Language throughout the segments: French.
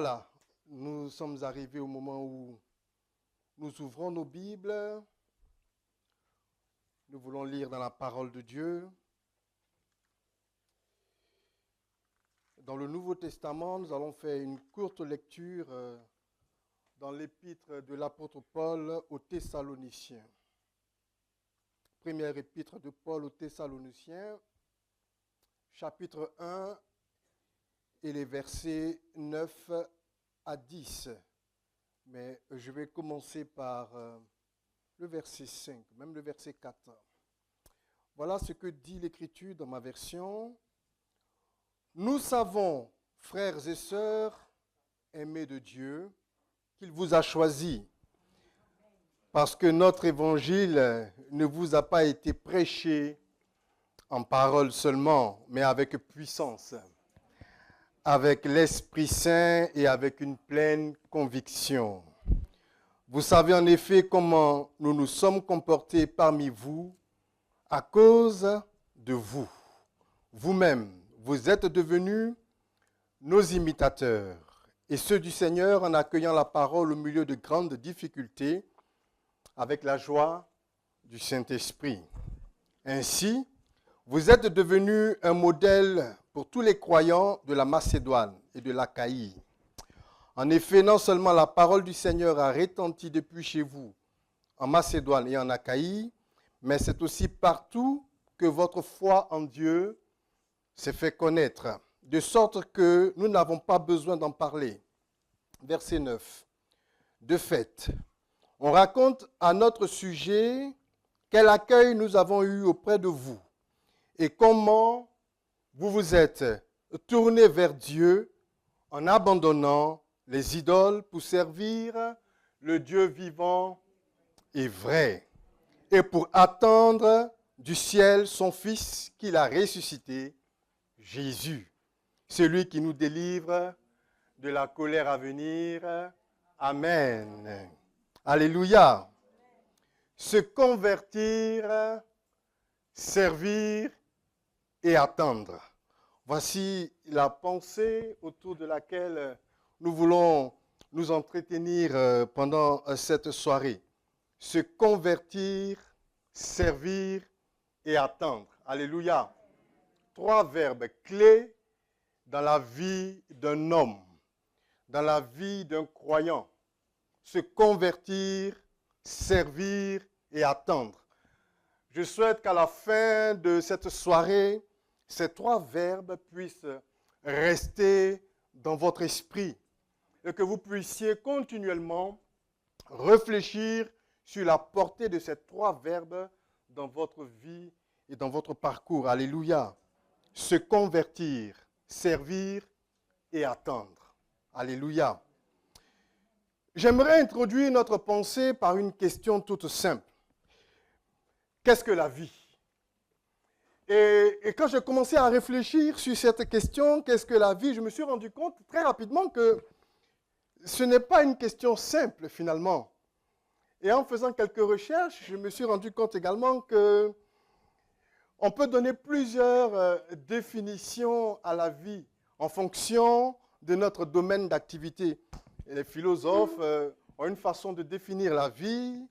Voilà, nous sommes arrivés au moment où nous ouvrons nos Bibles. Nous voulons lire dans la parole de Dieu. Dans le Nouveau Testament, nous allons faire une courte lecture dans l'épître de l'apôtre Paul aux Thessaloniciens. Première épître de Paul aux Thessaloniciens, chapitre 1 et les versets 9 à 10. Mais je vais commencer par le verset 5, même le verset 4. Voilà ce que dit l'Écriture dans ma version. Nous savons, frères et sœurs, aimés de Dieu, qu'il vous a choisis, parce que notre évangile ne vous a pas été prêché en parole seulement, mais avec puissance, avec l'Esprit Saint et avec une pleine conviction. Vous savez en effet comment nous nous sommes comportés parmi vous à cause de vous. Vous-même, vous êtes devenus nos imitateurs et ceux du Seigneur en accueillant la parole au milieu de grandes difficultés avec la joie du Saint-Esprit. Ainsi, vous êtes devenus un modèle pour tous les croyants de la Macédoine et de l'Achaïe. En effet, non seulement la parole du Seigneur a retenti depuis chez vous, en Macédoine et en Achaïe, mais c'est aussi partout que votre foi en Dieu s'est fait connaître, de sorte que nous n'avons pas besoin d'en parler. Verset 9. De fait, on raconte à notre sujet quel accueil nous avons eu auprès de vous et comment vous vous êtes tournés vers Dieu en abandonnant les idoles pour servir le Dieu vivant et vrai, et pour attendre du ciel son Fils qu'il a ressuscité, Jésus, celui qui nous délivre de la colère à venir. Amen. Alléluia. Se convertir, servir et attendre. Voici la pensée autour de laquelle nous voulons nous entretenir pendant cette soirée. Se convertir, servir et attendre. Alléluia. 3 verbes clés dans la vie d'un homme, dans la vie d'un croyant. Se convertir, servir et attendre. Je souhaite qu'à la fin de cette soirée, ces 3 verbes puissent rester dans votre esprit et que vous puissiez continuellement réfléchir sur la portée de ces 3 verbes dans votre vie et dans votre parcours. Alléluia. Se convertir, servir et attendre. Alléluia. J'aimerais introduire notre pensée par une question toute simple. Qu'est-ce que la vie ? Et quand j'ai commencé à réfléchir sur cette question, qu'est-ce que la vie, je me suis rendu compte très rapidement que ce n'est pas une question simple finalement. Et en faisant quelques recherches, je me suis rendu compte également que on peut donner plusieurs définitions à la vie en fonction de notre domaine d'activité. Et les philosophes ont une façon de définir la vie.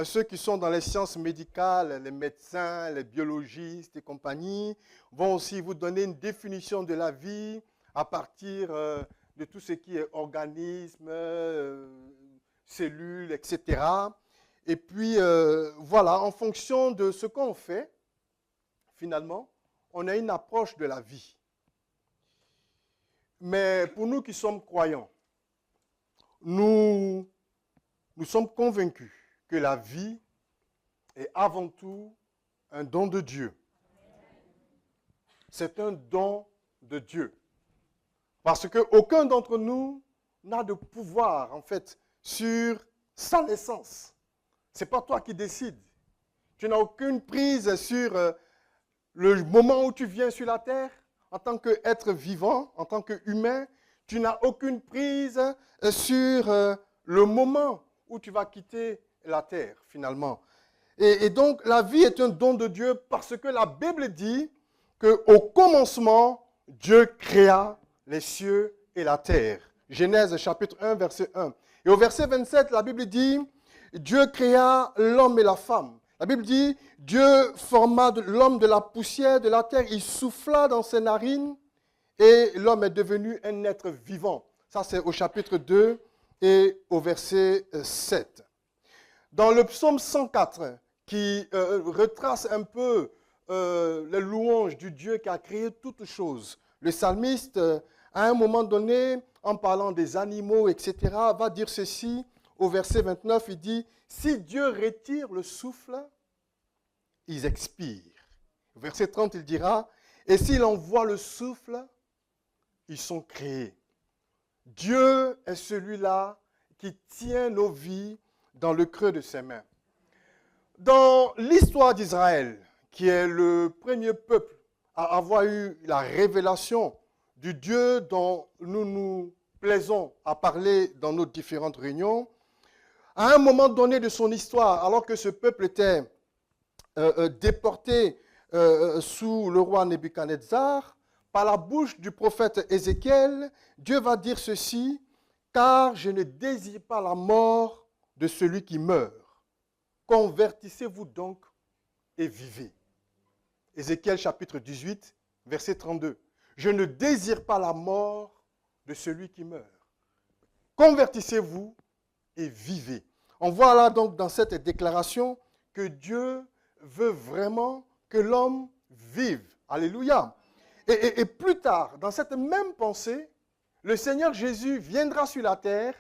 Ceux qui sont dans les sciences médicales, les médecins, les biologistes et compagnie, vont aussi vous donner une définition de la vie à partir de tout ce qui est organisme, cellules, etc. Et puis, voilà, en fonction de ce qu'on fait, finalement, on a une approche de la vie. Mais pour nous qui sommes croyants, nous sommes convaincus que la vie est avant tout un don de Dieu. C'est un don de Dieu. Parce qu'aucun d'entre nous n'a de pouvoir, en fait, sur sa naissance. Ce n'est pas toi qui décides. Tu n'as aucune prise sur le moment où tu viens sur la terre. En tant qu'être vivant, en tant qu'humain, tu n'as aucune prise sur le moment où tu vas quitter la terre, finalement. Et donc, la vie est un don de Dieu parce que la Bible dit qu'au commencement, Dieu créa les cieux et la terre. Genèse chapitre 1, verset 1. Et au verset 27, la Bible dit, Dieu créa l'homme et la femme. La Bible dit, Dieu forma l'homme de la poussière de la terre, il souffla dans ses narines et l'homme est devenu un être vivant. Ça, c'est au chapitre 2 et au verset 7. Dans le psaume 104, qui retrace un peu les louanges du Dieu qui a créé toutes choses, le psalmiste, à un moment donné, en parlant des animaux, etc., va dire ceci, au verset 29, il dit, « Si Dieu retire le souffle, ils expirent. » Au verset 30, il dira, « Et s'il envoie le souffle, ils sont créés. » Dieu est celui-là qui tient nos vies dans le creux de ses mains. Dans l'histoire d'Israël, qui est le premier peuple à avoir eu la révélation du Dieu dont nous nous plaisons à parler dans nos différentes réunions, à un moment donné de son histoire, alors que ce peuple était déporté sous le roi Nebuchadnezzar, par la bouche du prophète Ézéchiel, Dieu va dire ceci, « Car je ne désire pas la mort de celui qui meurt. Convertissez-vous donc et vivez. » Ézéchiel chapitre 18, verset 32. « Je ne désire pas la mort de celui qui meurt. Convertissez-vous et vivez. » On voit là donc dans cette déclaration que Dieu veut vraiment que l'homme vive. Alléluia. Et plus tard, dans cette même pensée, le Seigneur Jésus viendra sur la terre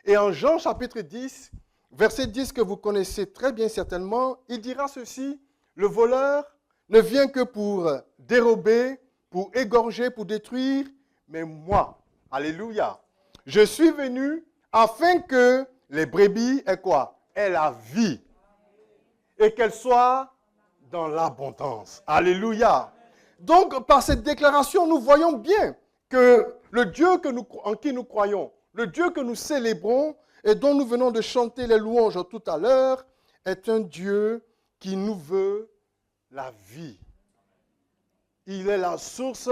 et en Jean chapitre 10, verset 10 que vous connaissez très bien certainement, il dira ceci, « Le voleur ne vient que pour dérober, pour égorger, pour détruire, mais moi, alléluia, je suis venu afin que les brebis aient quoi? Aient la vie et qu'elles soient dans l'abondance. Alléluia. » Donc, par cette déclaration, nous voyons bien que le Dieu en qui nous croyons, le Dieu que nous célébrons et dont nous venons de chanter les louanges tout à l'heure, est un Dieu qui nous veut la vie. Il est la source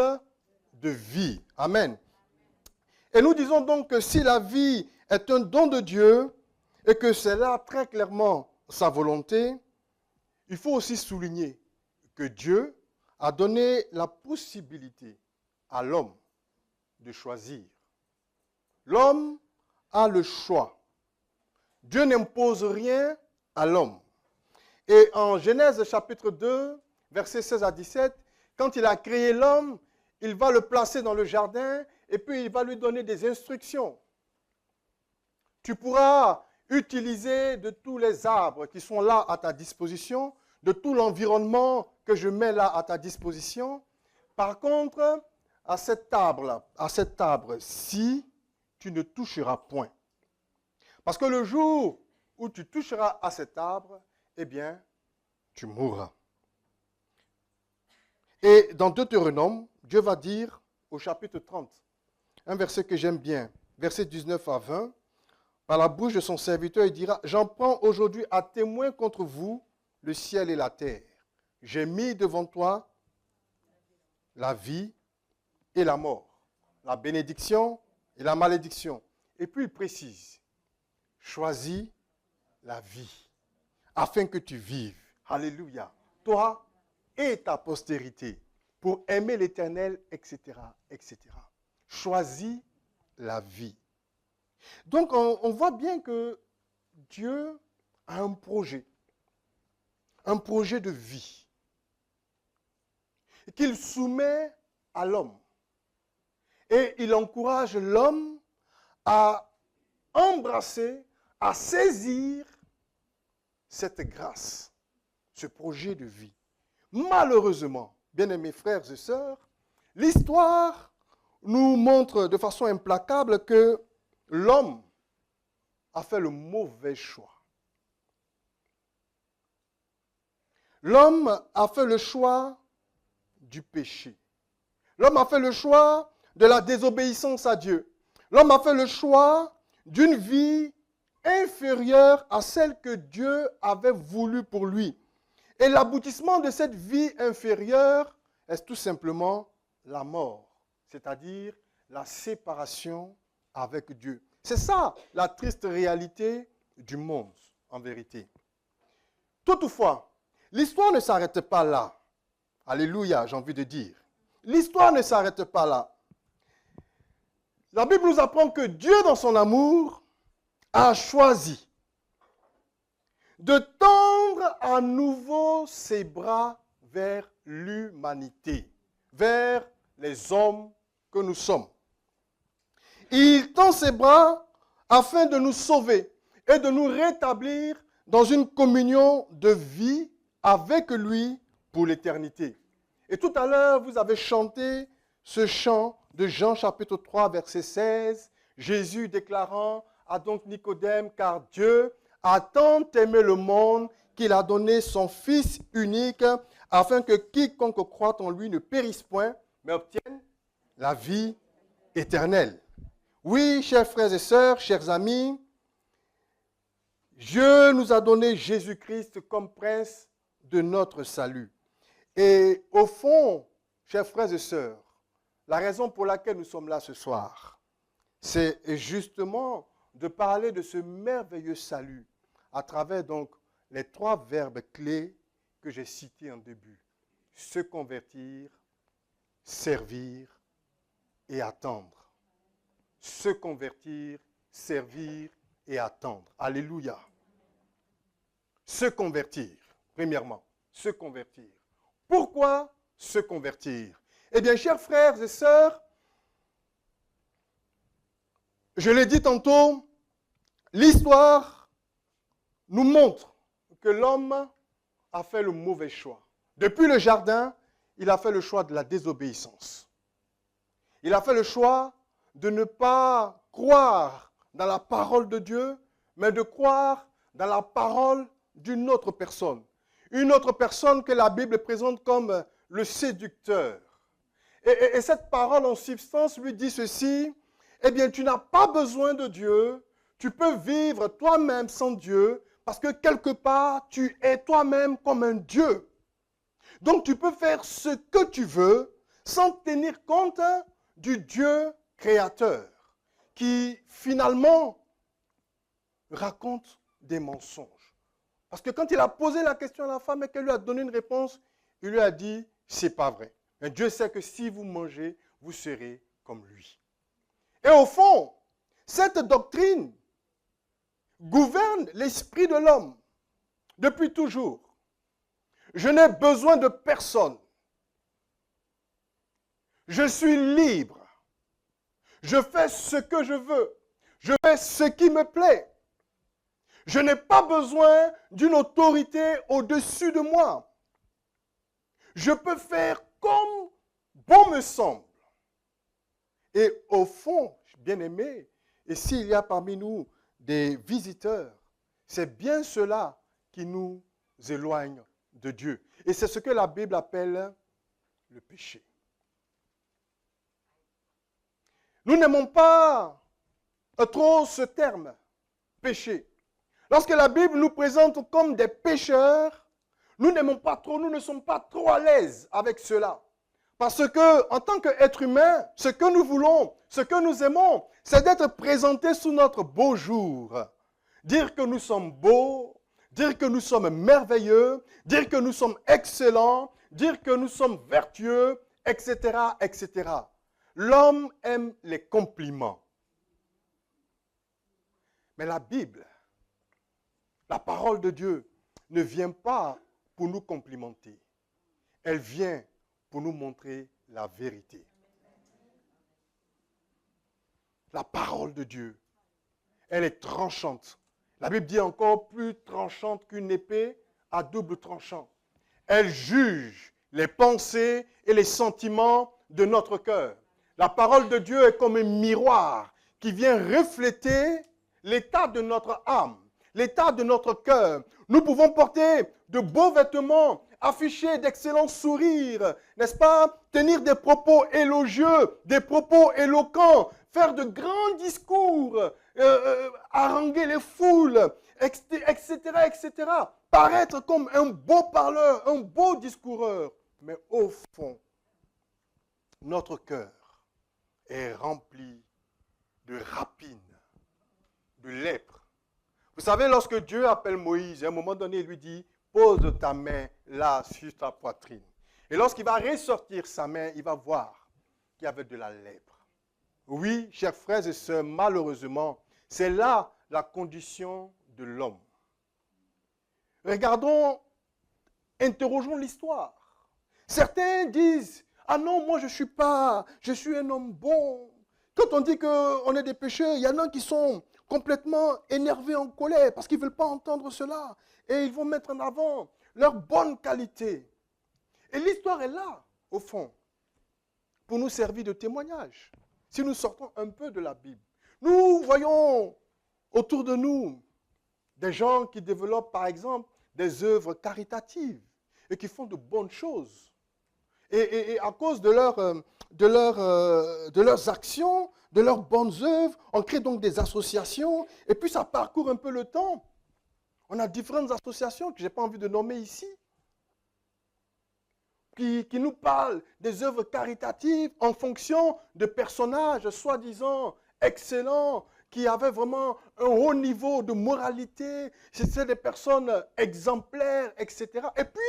de vie. Amen. Et nous disons donc que si la vie est un don de Dieu et que c'est là très clairement sa volonté, il faut aussi souligner que Dieu a donné la possibilité à l'homme de choisir. L'homme a le choix. Dieu n'impose rien à l'homme. Et en Genèse chapitre 2, versets 16 à 17, quand il a créé l'homme, il va le placer dans le jardin et puis il va lui donner des instructions. Tu pourras utiliser de tous les arbres qui sont là à ta disposition, de tout l'environnement que je mets là à ta disposition. Par contre, à cet arbre-ci, tu ne toucheras point. Parce que le jour où tu toucheras à cet arbre, eh bien, tu mourras. Et dans Deutéronome, Dieu va dire au chapitre 30, un verset que j'aime bien, verset 19 à 20, par la bouche de son serviteur, il dira, « J'en prends aujourd'hui à témoin contre vous le ciel et la terre. J'ai mis devant toi la vie et la mort, la bénédiction et la malédiction. » Et puis il précise, « Choisis la vie, afin que tu vives. » Alléluia. Toi et ta postérité, pour aimer l'Éternel, etc., etc. Choisis la vie. Donc, on voit bien que Dieu a un projet de vie, qu'il soumet à l'homme. Et il encourage l'homme à embrasser, à saisir cette grâce, ce projet de vie. Malheureusement, bien-aimés frères et sœurs, l'histoire nous montre de façon implacable que l'homme a fait le mauvais choix. L'homme a fait le choix du péché. L'homme a fait le choix de la désobéissance à Dieu. L'homme a fait le choix d'une vie inférieure à celle que Dieu avait voulu pour lui. Et l'aboutissement de cette vie inférieure est tout simplement la mort, c'est-à-dire la séparation avec Dieu. C'est ça la triste réalité du monde, en vérité. Toutefois, l'histoire ne s'arrête pas là. Alléluia, j'ai envie de dire. L'histoire ne s'arrête pas là. La Bible nous apprend que Dieu, dans son amour, a choisi de tendre à nouveau ses bras vers l'humanité, vers les hommes que nous sommes. Il tend ses bras afin de nous sauver et de nous rétablir dans une communion de vie avec lui pour l'éternité. Et tout à l'heure, vous avez chanté ce chant de Jean chapitre 3, verset 16, Jésus déclarant à donc Nicodème, car Dieu a tant aimé le monde qu'il a donné son Fils unique afin que quiconque croit en lui ne périsse point, mais obtienne la vie éternelle. Oui, chers frères et sœurs, chers amis, Dieu nous a donné Jésus-Christ comme prince de notre salut. Et au fond, chers frères et sœurs, la raison pour laquelle nous sommes là ce soir, c'est justement de parler de ce merveilleux salut à travers donc les 3 verbes clés que j'ai cités en début. Se convertir, servir et attendre. Se convertir, servir et attendre. Alléluia. Se convertir, premièrement, se convertir. Pourquoi se convertir? Eh bien, chers frères et sœurs, je l'ai dit tantôt, l'histoire nous montre que l'homme a fait le mauvais choix. Depuis le jardin, il a fait le choix de la désobéissance. Il a fait le choix de ne pas croire dans la parole de Dieu, mais de croire dans la parole d'une autre personne. Une autre personne que la Bible présente comme le séducteur. Et cette parole en substance lui dit ceci, eh bien tu n'as pas besoin de Dieu, tu peux vivre toi-même sans Dieu, parce que quelque part tu es toi-même comme un Dieu. Donc tu peux faire ce que tu veux sans tenir compte du Dieu créateur, qui finalement raconte des mensonges. Parce que quand il a posé la question à la femme et qu'elle lui a donné une réponse, il lui a dit, c'est pas vrai. Mais Dieu sait que si vous mangez, vous serez comme lui. Et au fond, cette doctrine gouverne l'esprit de l'homme depuis toujours. Je n'ai besoin de personne. Je suis libre. Je fais ce que je veux. Je fais ce qui me plaît. Je n'ai pas besoin d'une autorité au-dessus de moi. Je peux faire comme bon me semble. Et au fond, bien aimé, et s'il y a parmi nous des visiteurs, c'est bien cela qui nous éloigne de Dieu. Et c'est ce que la Bible appelle le péché. Nous n'aimons pas trop ce terme, péché. Lorsque la Bible nous présente comme des pécheurs, nous n'aimons pas trop, nous ne sommes pas trop à l'aise avec cela. Parce que, en tant qu'être humain, ce que nous voulons, ce que nous aimons, c'est d'être présentés sous notre beau jour. Dire que nous sommes beaux, dire que nous sommes merveilleux, dire que nous sommes excellents, dire que nous sommes vertueux, etc., etc. L'homme aime les compliments. Mais la Bible, la parole de Dieu, ne vient pas pour nous complimenter. Elle vient pour nous montrer la vérité. La parole de Dieu, elle est tranchante. La Bible dit encore plus tranchante qu'une épée à double tranchant. Elle juge les pensées et les sentiments de notre cœur. La parole de Dieu est comme un miroir qui vient refléter l'état de notre âme, l'état de notre cœur. Nous pouvons porter de beaux vêtements, afficher d'excellents sourires, n'est-ce pas? Tenir des propos élogieux, des propos éloquents, faire de grands discours, haranguer les foules, etc., etc. Paraître comme un beau parleur, un beau discoureur. Mais au fond, notre cœur est rempli de rapine, de lèpre. Vous savez, lorsque Dieu appelle Moïse, à un moment donné, il lui dit, pose ta main là sur ta poitrine. Et lorsqu'il va ressortir sa main, il va voir qu'il y avait de la lèpre. Oui, chers frères et sœurs, malheureusement, c'est là la condition de l'homme. Regardons, interrogeons l'histoire. Certains disent, ah non, moi je suis un homme bon. Quand on dit qu'on est des pécheurs, il y en a qui sont complètement énervés, en colère, parce qu'ils ne veulent pas entendre cela. Et ils vont mettre en avant leur bonne qualité. Et l'histoire est là, au fond, pour nous servir de témoignage. Si nous sortons un peu de la Bible, nous voyons autour de nous des gens qui développent, par exemple, des œuvres caritatives et qui font de bonnes choses. Et à cause de leurs actions, de leurs bonnes œuvres, on crée donc des associations et puis ça parcourt un peu le temps. On a différentes associations que je n'ai pas envie de nommer ici, qui nous parlent des œuvres caritatives en fonction de personnages soi-disant excellents, qui avaient vraiment un haut niveau de moralité. C'était des personnes exemplaires, etc. Et puis,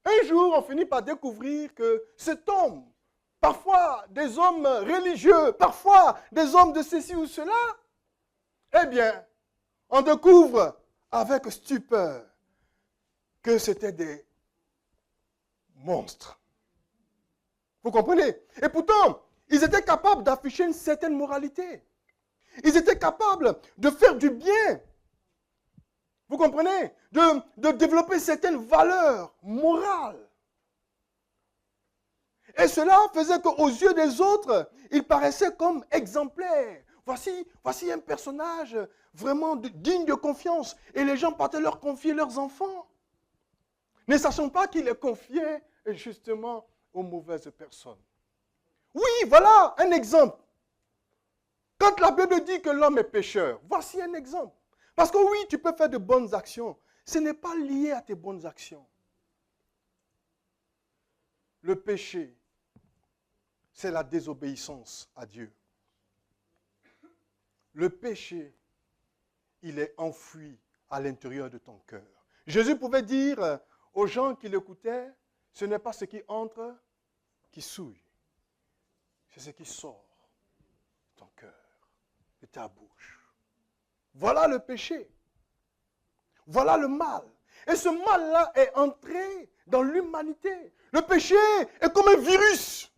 un jour, on finit par découvrir que cet homme, parfois des hommes religieux, parfois des hommes de ceci ou cela, eh bien, on découvre avec stupeur que c'était des monstres. Vous comprenez? Et pourtant, ils étaient capables d'afficher une certaine moralité. Ils étaient capables de faire du bien. Vous comprenez? De développer certaines valeurs morales. Et cela faisait qu'aux yeux des autres, ils paraissaient comme exemplaires. Voici un personnage vraiment digne de confiance. Et les gens partaient leur confier leurs enfants. Ne sachant pas qu'ils les confiaient justement aux mauvaises personnes. Oui, voilà un exemple. Quand la Bible dit que l'homme est pécheur, voici un exemple. Parce que oui, tu peux faire de bonnes actions. Ce n'est pas lié à tes bonnes actions. Le péché, c'est la désobéissance à Dieu. Le péché, il est enfoui à l'intérieur de ton cœur. Jésus pouvait dire aux gens qui l'écoutaient, ce n'est pas ce qui entre qui souille, c'est ce qui sort de ton cœur, de ta bouche. Voilà le péché. Voilà le mal. Et ce mal-là est entré dans l'humanité. Le péché est comme un virus.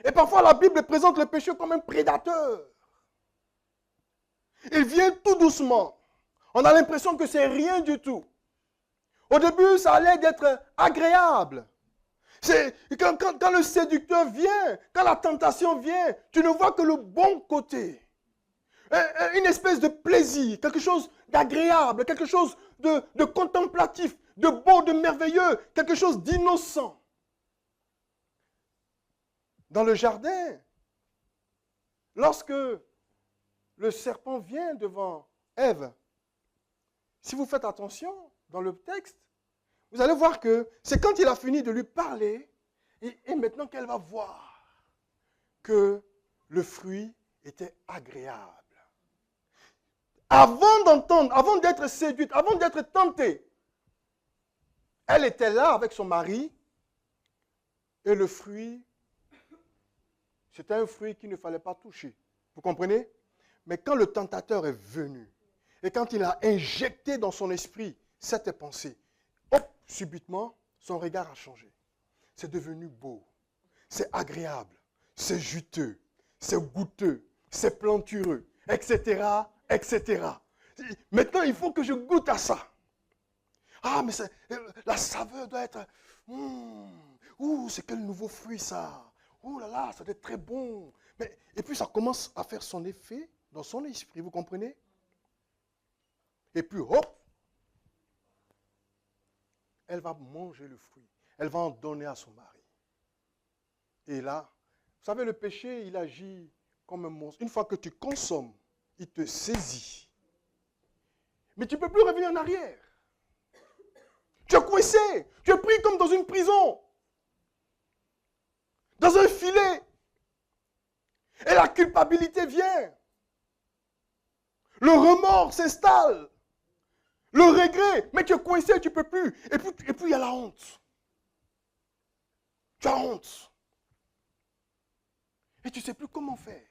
Et parfois la Bible présente le péché comme un prédateur. Il vient tout doucement. On a l'impression que c'est rien du tout. Au début, ça allait d'être agréable. Quand le séducteur vient, quand la tentation vient, tu ne vois que le bon côté. Une espèce de plaisir, quelque chose d'agréable, quelque chose de contemplatif, de beau, de merveilleux, quelque chose d'innocent. Dans le jardin, lorsque le serpent vient devant Ève, si vous faites attention dans le texte, vous allez voir que c'est quand il a fini de lui parler et maintenant qu'elle va voir que le fruit était agréable. Avant d'entendre, avant d'être séduite, avant d'être tentée, elle était là avec son mari et le fruit, c'était un fruit qu'il ne fallait pas toucher. Vous comprenez? Mais quand le tentateur est venu et quand il a injecté dans son esprit cette pensée, hop, subitement, son regard a changé. C'est devenu beau, c'est agréable, c'est juteux, c'est goûteux, c'est plantureux, etc., etc. Maintenant, il faut que je goûte à ça. Ah, mais la saveur doit être... c'est quel nouveau fruit ça. Ouh là là, ça doit être très bon. Et puis ça commence à faire son effet dans son esprit, vous comprenez? Et puis, hop, elle va manger le fruit. Elle va en donner à son mari. Et là, vous savez, le péché, il agit comme un monstre. Une fois que tu consommes, il te saisit. Mais tu ne peux plus revenir en arrière. Tu es coincé. Tu es pris comme dans une prison. dans un filet. Et la culpabilité vient. Le remords s'installe. Le regret. Mais tu es coincé, tu ne peux plus. Et puis il y a la honte. Tu as honte. Et tu ne sais plus comment faire.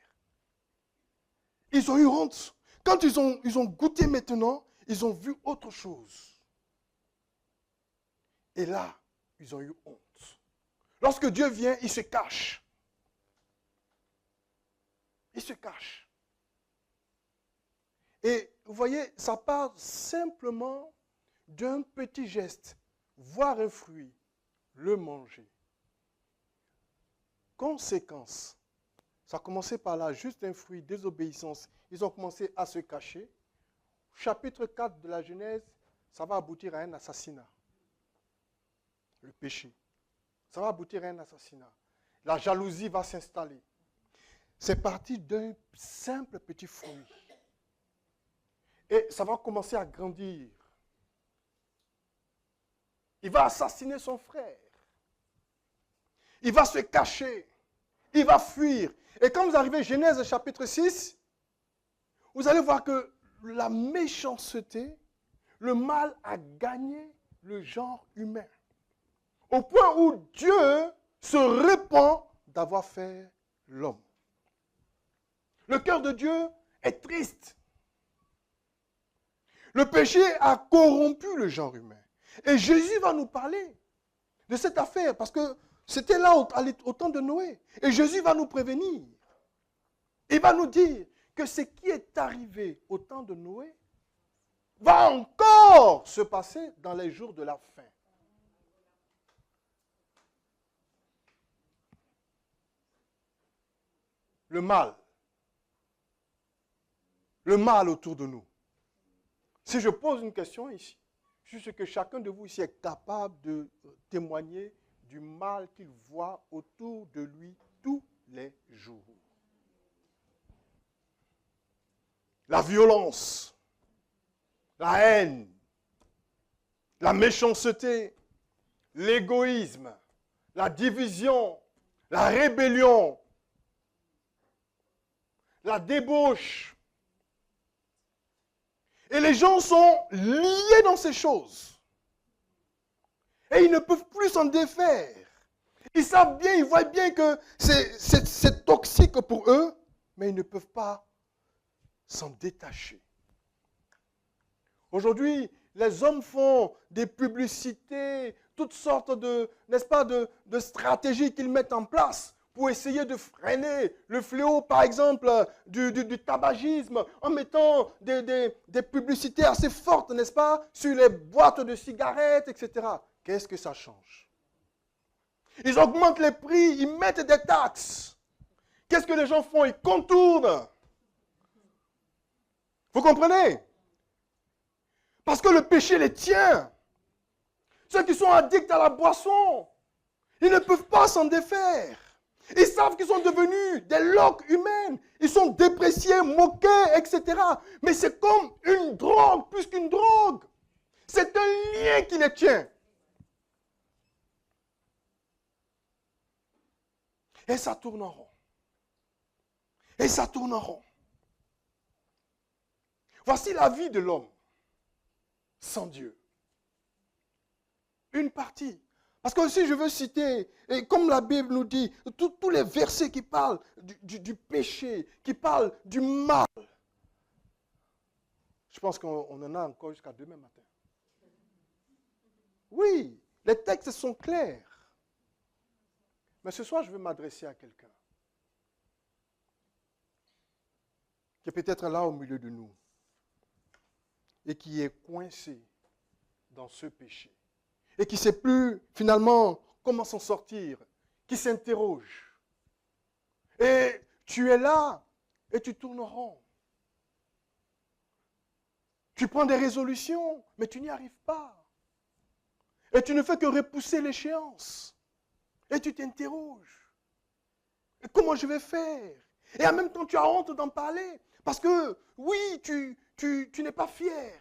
Ils ont eu honte. Quand ils ont goûté maintenant, ils ont vu autre chose. Et là, ils ont eu honte. Lorsque Dieu vient, il se cache. Il se cache. Et vous voyez, ça part simplement d'un petit geste. Voir un fruit, le manger. Conséquence. Ça a commencé par là, juste un fruit, désobéissance. Ils ont commencé à se cacher. Chapitre 4 de la Genèse, ça va aboutir à un assassinat. Le péché. Ça va aboutir à un assassinat. La jalousie va s'installer. C'est parti d'un simple petit fruit. Et ça va commencer à grandir. Il va assassiner son frère. Il va se cacher. Il va fuir. Et quand vous arrivez à Genèse chapitre 6, vous allez voir que la méchanceté, le mal a gagné le genre humain. Au point où Dieu se répand d'avoir fait l'homme. Le cœur de Dieu est triste. Le péché a corrompu le genre humain. Et Jésus va nous parler de cette affaire parce que c'était là au temps de Noé. Et Jésus va nous prévenir. Il va nous dire que ce qui est arrivé au temps de Noé va encore se passer dans les jours de la fin. Le mal autour de nous. Si je pose une question ici, juste que chacun de vous ici est capable de témoigner du mal qu'il voit autour de lui tous les jours. La violence, la haine, la méchanceté, l'égoïsme, la division, la rébellion, la débauche. Et les gens sont liés dans ces choses. Et ils ne peuvent plus s'en défaire. Ils savent bien, ils voient bien que c'est toxique pour eux, mais ils ne peuvent pas s'en détacher. Aujourd'hui, les hommes font des publicités, toutes sortes de, n'est-ce pas, de stratégies qu'ils mettent en place pour essayer de freiner le fléau, par exemple, du tabagisme, en mettant des publicités assez fortes, n'est-ce pas, sur les boîtes de cigarettes, etc. Qu'est-ce que ça change? Ils augmentent les prix, ils mettent des taxes. Qu'est-ce que les gens font? Ils contournent. Vous comprenez? Parce que le péché les tient. Ceux qui sont addicts à la boisson, ils ne peuvent pas s'en défaire. Ils savent qu'ils sont devenus des loques humaines. Ils sont dépréciés, moqués, etc. Mais c'est comme une drogue, plus qu'une drogue. C'est un lien qui les tient. Et ça tourne en rond. Et ça tourne en rond. Voici la vie de l'homme sans Dieu. Une partie. Parce que si je veux citer, et comme la Bible nous dit, tous les versets qui parlent du péché, qui parlent du mal, je pense qu'on en a encore jusqu'à demain matin. Oui, les textes sont clairs. Mais ce soir, je veux m'adresser à quelqu'un qui est peut-être là au milieu de nous et qui est coincé dans ce péché et qui ne sait plus finalement comment s'en sortir, qui s'interroge. Et tu es là et tu tournes rond. Tu prends des résolutions, mais tu n'y arrives pas. Et tu ne fais que repousser l'échéance. Et tu t'interroges. Et comment je vais faire? Et en même temps, tu as honte d'en parler. Parce que, oui, tu n'es pas fier.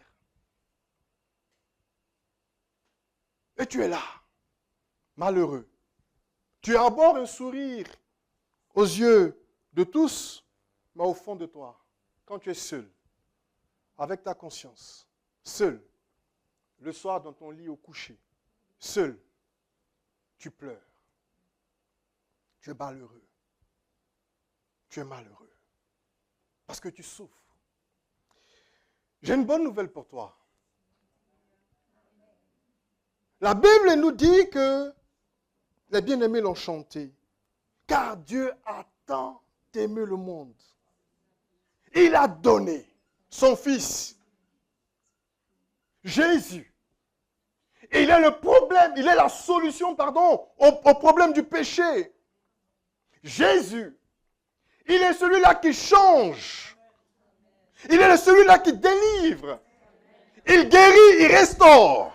Et tu es là, malheureux. Tu arbores un sourire aux yeux de tous, mais au fond de toi, quand tu es seul, avec ta conscience, seul, le soir dans ton lit au coucher, seul, tu pleures. Tu es malheureux. Tu es malheureux. Parce que tu souffres. J'ai une bonne nouvelle pour toi. La Bible nous dit que les bien-aimés l'ont chanté. Car Dieu a tant aimé le monde. Il a donné son Fils, Jésus. Et il est le problème, il est la solution, au problème du péché. Jésus, il est celui-là qui change. Il est celui-là qui délivre. Il guérit, il restaure.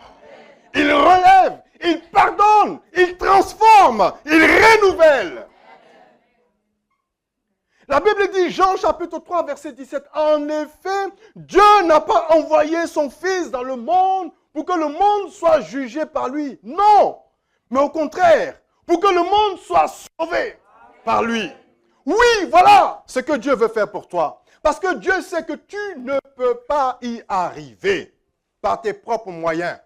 Il relève, il pardonne, il transforme, il renouvelle. La Bible dit, Jean chapitre 3, verset 17, en effet, Dieu n'a pas envoyé son Fils dans le monde pour que le monde soit jugé par lui. Non, mais au contraire, pour que le monde soit sauvé par lui. Oui, voilà ce que Dieu veut faire pour toi. Parce que Dieu sait que tu ne peux pas y arriver par tes propres moyens.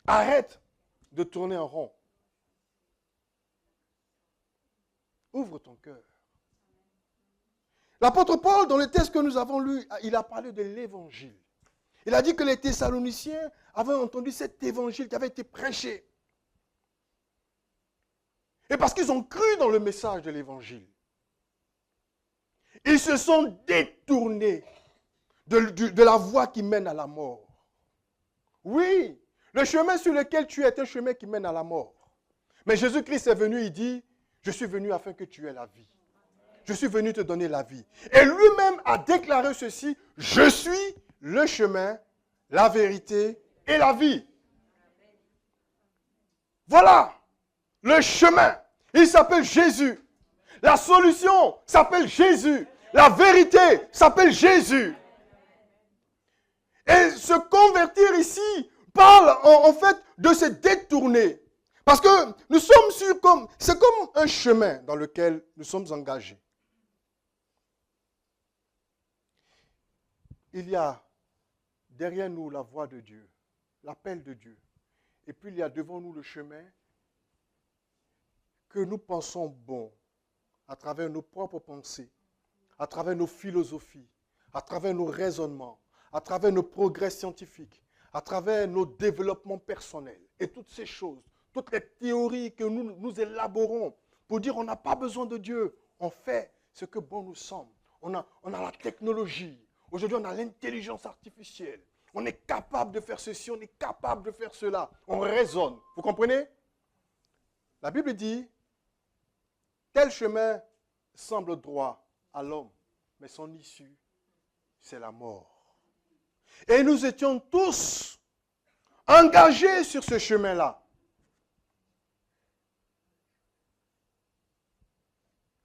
Arrête de tourner en rond. Ouvre ton cœur. L'apôtre Paul, dans le texte que nous avons lu, il a parlé de l'évangile. Il a dit que les Thessaloniciens avaient entendu cet évangile qui avait été prêché. Et parce qu'ils ont cru dans le message de l'évangile, ils se sont détournés de la voie qui mène à la mort. Oui, le chemin sur lequel tu es est un chemin qui mène à la mort. Mais Jésus-Christ est venu, il dit, je suis venu afin que tu aies la vie. Je suis venu te donner la vie. Et lui-même a déclaré ceci, je suis le chemin, la vérité et la vie. Voilà le chemin. Il s'appelle Jésus. La solution s'appelle Jésus. La vérité s'appelle Jésus. Et se convertir ici parle en fait de se détourner. Parce que nous sommes c'est comme un chemin dans lequel nous sommes engagés. Il y a derrière nous la voix de Dieu, l'appel de Dieu. Et puis il y a devant nous le chemin que nous pensons bon à travers nos propres pensées, à travers nos philosophies, à travers nos raisonnements, à travers nos progrès scientifiques, à travers nos développements personnels et toutes ces choses, toutes les théories que nous élaborons pour dire on n'a pas besoin de Dieu, on fait ce que bon nous semble. On a la technologie. Aujourd'hui, on a l'intelligence artificielle. On est capable de faire ceci, on est capable de faire cela. On raisonne. Vous comprenez? La Bible dit, tel chemin semble droit à l'homme, mais son issue, c'est la mort. Et nous étions tous engagés sur ce chemin-là.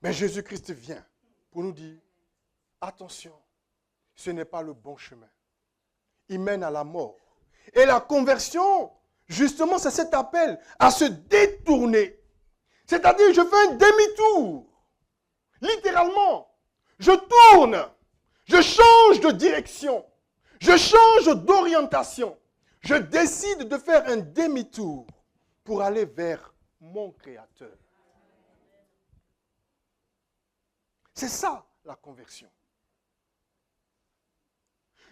Mais Jésus-Christ vient pour nous dire, attention, ce n'est pas le bon chemin. Il mène à la mort. Et la conversion, justement, c'est cet appel à se détourner. C'est-à-dire, je fais un demi-tour. Littéralement, je tourne. Je change de direction. Je change d'orientation. Je décide de faire un demi-tour pour aller vers mon Créateur. C'est ça, la conversion.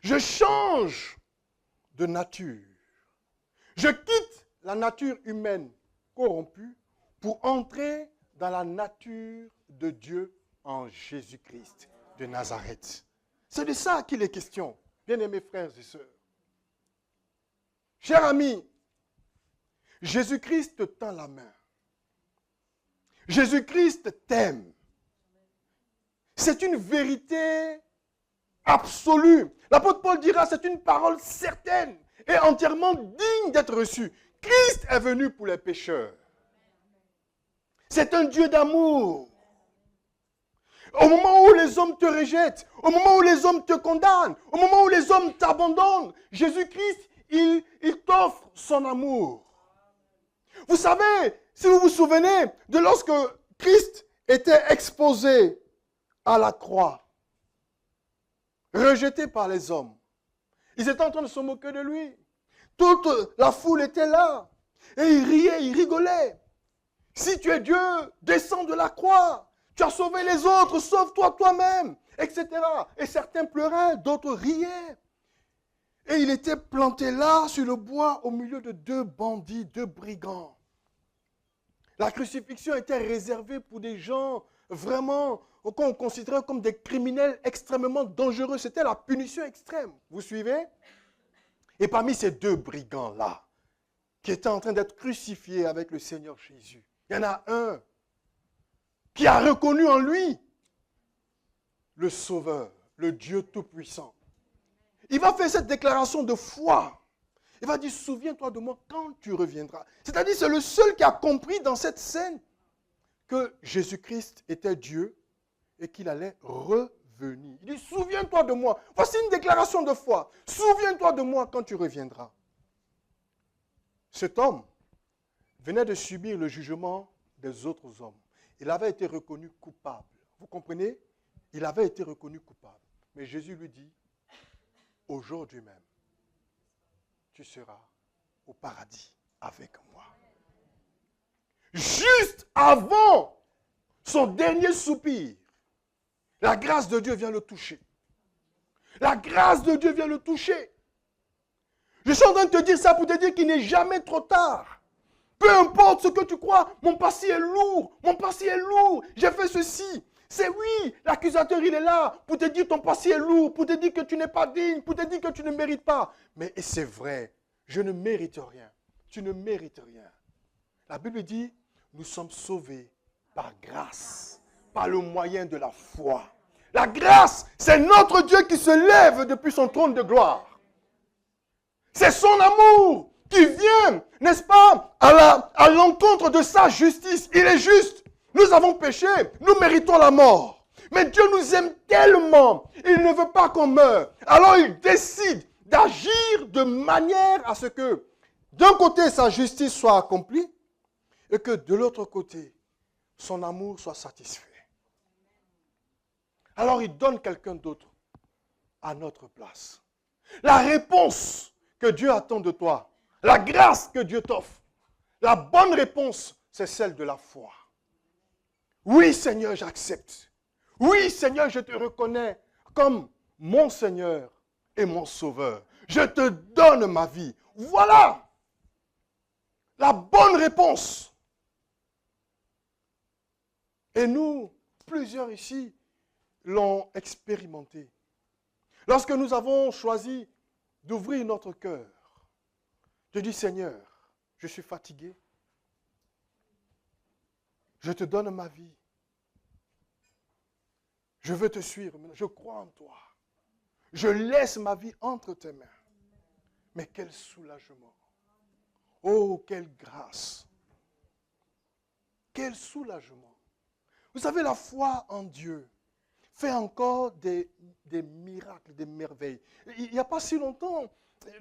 Je change de nature. Je quitte la nature humaine corrompue pour entrer dans la nature de Dieu en Jésus-Christ de Nazareth. C'est de ça qu'il est question, bien-aimés frères et sœurs. Chers amis, Jésus-Christ te tend la main. Jésus-Christ t'aime. C'est une vérité absolue. L'apôtre Paul dira, c'est une parole certaine et entièrement digne d'être reçue. Christ est venu pour les pécheurs. C'est un Dieu d'amour. Au moment où les hommes te rejettent, au moment où les hommes te condamnent, au moment où les hommes t'abandonnent, Jésus-Christ, il t'offre son amour. Vous savez, Si vous vous souvenez de lorsque Christ était exposé à la croix, rejeté par les hommes, ils étaient en train de se moquer de lui. Toute la foule était là. Et ils riaient, ils rigolaient. Si tu es Dieu, descends de la croix. Tu as sauvé les autres, sauve-toi toi-même, etc. Et certains pleuraient, d'autres riaient. Et il était planté là, sur le bois, au milieu de deux bandits, deux brigands. La crucifixion était réservée pour des gens vraiment qu'on considérait comme des criminels extrêmement dangereux. C'était la punition extrême. Vous suivez? Et parmi ces deux brigands-là, qui étaient en train d'être crucifiés avec le Seigneur Jésus, il y en a un qui a reconnu en lui le Sauveur, le Dieu Tout-Puissant. Il va faire cette déclaration de foi. Il va dire, souviens-toi de moi quand tu reviendras. C'est-à-dire, c'est le seul qui a compris dans cette scène que Jésus-Christ était Dieu et qu'il allait revenir. Il dit, souviens-toi de moi. Voici une déclaration de foi. Souviens-toi de moi quand tu reviendras. Cet homme venait de subir le jugement des autres hommes. Il avait été reconnu coupable. Vous comprenez? Il avait été reconnu coupable. Mais Jésus lui dit, aujourd'hui même, tu seras au paradis avec moi. Juste avant son dernier soupir, la grâce de Dieu vient le toucher. La grâce de Dieu vient le toucher. Je suis en train de te dire ça pour te dire qu'il n'est jamais trop tard. Peu importe ce que tu crois, mon passé est lourd, j'ai fait ceci. C'est oui, l'accusateur il est là pour te dire ton passé est lourd, pour te dire que tu n'es pas digne, pour te dire que tu ne mérites pas. Mais c'est vrai, je ne mérite rien, tu ne mérites rien. La Bible dit, nous sommes sauvés par grâce, par le moyen de la foi. La grâce, c'est notre Dieu qui se lève depuis son trône de gloire. C'est son amour qui vient, n'est-ce pas, à l'encontre de sa justice. Il est juste. Nous avons péché, nous méritons la mort. Mais Dieu nous aime tellement, il ne veut pas qu'on meure. Alors il décide d'agir de manière à ce que, d'un côté, sa justice soit accomplie, et que de l'autre côté, son amour soit satisfait. Alors il donne quelqu'un d'autre à notre place. La réponse que Dieu attend de toi, la grâce que Dieu t'offre, la bonne réponse, c'est celle de la foi. Oui, Seigneur, j'accepte. Oui, Seigneur, je te reconnais comme mon Seigneur et mon Sauveur. Je te donne ma vie. Voilà la bonne réponse. Et nous, plusieurs ici, l'ont expérimenté. Lorsque nous avons choisi d'ouvrir notre cœur, je dis, Seigneur, je suis fatigué. Je te donne ma vie. Je veux te suivre. Je crois en toi. Je laisse ma vie entre tes mains. Mais quel soulagement. Oh, quelle grâce. Quel soulagement. Vous savez, la foi en Dieu fait encore des miracles, des merveilles. Il n'y a pas si longtemps,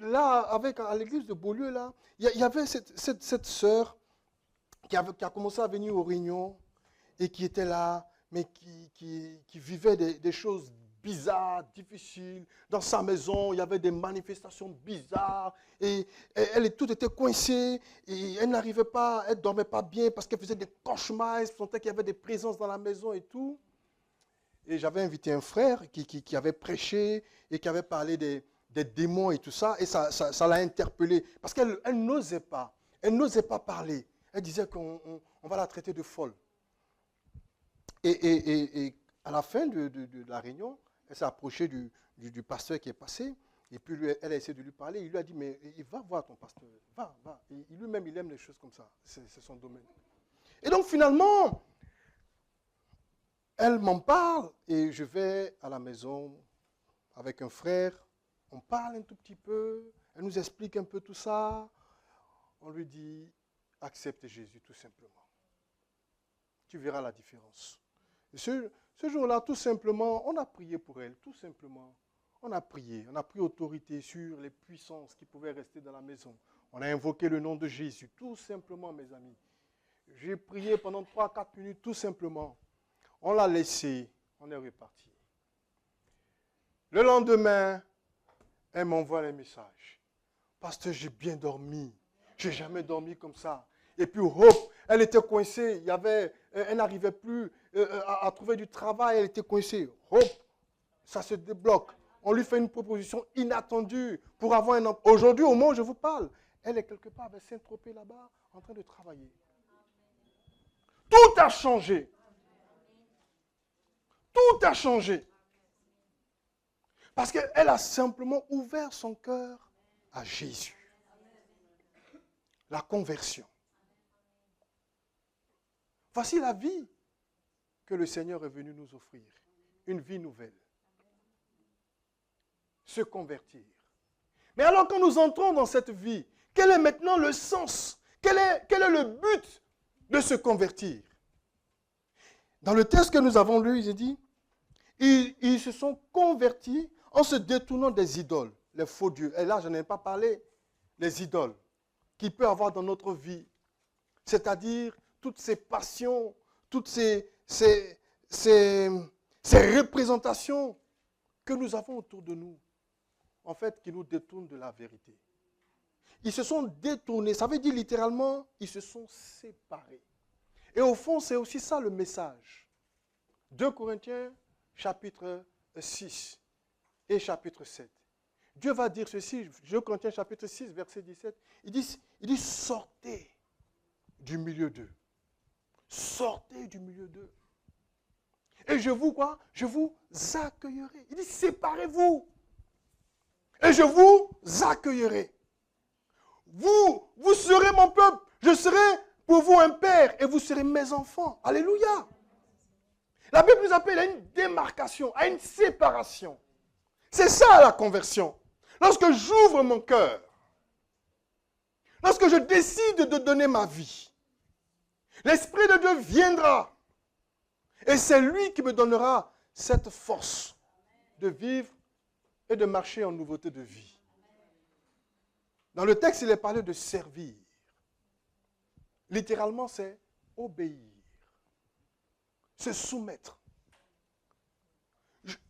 là, à l'église de Beaulieu, là, il y avait cette sœur qui a commencé à venir aux réunions et qui était là, mais qui vivait des choses bizarres, difficiles. Dans sa maison, il y avait des manifestations bizarres et tout était coincé et elle n'arrivait pas, elle ne dormait pas bien parce qu'elle faisait des cauchemars, elle sentait qu'il y avait des présences dans la maison et tout. Et j'avais invité un frère qui avait prêché et qui avait parlé des démons et tout ça. Et ça l'a interpellée. Parce qu'elle n'osait pas. Elle n'osait pas parler. Elle disait qu'on va la traiter de folle. Et à la fin de la réunion, elle s'est approchée du pasteur qui est passé. Et puis elle a essayé de lui parler. Il lui a dit, mais il va voir ton pasteur. Va. Et lui-même, il aime les choses comme ça. C'est son domaine. Et donc finalement, elle m'en parle et je vais à la maison avec un frère. On parle un tout petit peu. Elle nous explique un peu tout ça. On lui dit, accepte Jésus tout simplement. Tu verras la différence. Et ce jour-là, tout simplement, on a prié pour elle. Tout simplement, on a prié. On a pris autorité sur les puissances qui pouvaient rester dans la maison. On a invoqué le nom de Jésus. Tout simplement, mes amis. J'ai prié pendant 3-4 minutes, tout simplement. On l'a laissé, on est reparti. Le lendemain, elle m'envoie un message. Pasteur, j'ai bien dormi. Je n'ai jamais dormi comme ça. Et puis, hop, elle était coincée. Elle n'arrivait plus à trouver du travail. Elle était coincée. Hop, ça se débloque. On lui fait une proposition inattendue pour avoir un emploi. Aujourd'hui, au moment où je vous parle, elle est quelque part avec Saint-Tropez là-bas, en train de travailler. Tout a changé. Tout a changé. Parce qu'elle a simplement ouvert son cœur à Jésus. La conversion. Voici la vie que le Seigneur est venu nous offrir. Une vie nouvelle. Se convertir. Mais alors quand nous entrons dans cette vie, quel est maintenant le sens? Quel est le but de se convertir? Dans le texte que nous avons lu, il dit, ils se sont convertis en se détournant des idoles, les faux dieux. Et là, je n'ai pas parlé des idoles qu'il peut y avoir dans notre vie. C'est-à-dire toutes ces passions, toutes ces représentations que nous avons autour de nous, en fait, qui nous détournent de la vérité. Ils se sont détournés, ça veut dire littéralement, ils se sont séparés. Et au fond, c'est aussi ça le message. 2 Corinthiens, chapitre 6 et chapitre 7. Dieu va dire ceci, 2 Corinthiens, chapitre 6, verset 17. Il dit, sortez du milieu d'eux. Sortez du milieu d'eux. Et je vous accueillerai. Il dit, séparez-vous. Et je vous accueillerai. Vous serez mon peuple. Je serai pour vous un père et vous serez mes enfants. Alléluia. La Bible nous appelle à une démarcation, à une séparation. C'est ça la conversion. Lorsque j'ouvre mon cœur, lorsque je décide de donner ma vie, l'Esprit de Dieu viendra. Et c'est lui qui me donnera cette force de vivre et de marcher en nouveauté de vie. Dans le texte, il est parlé de servir. Littéralement, c'est obéir. Se soumettre.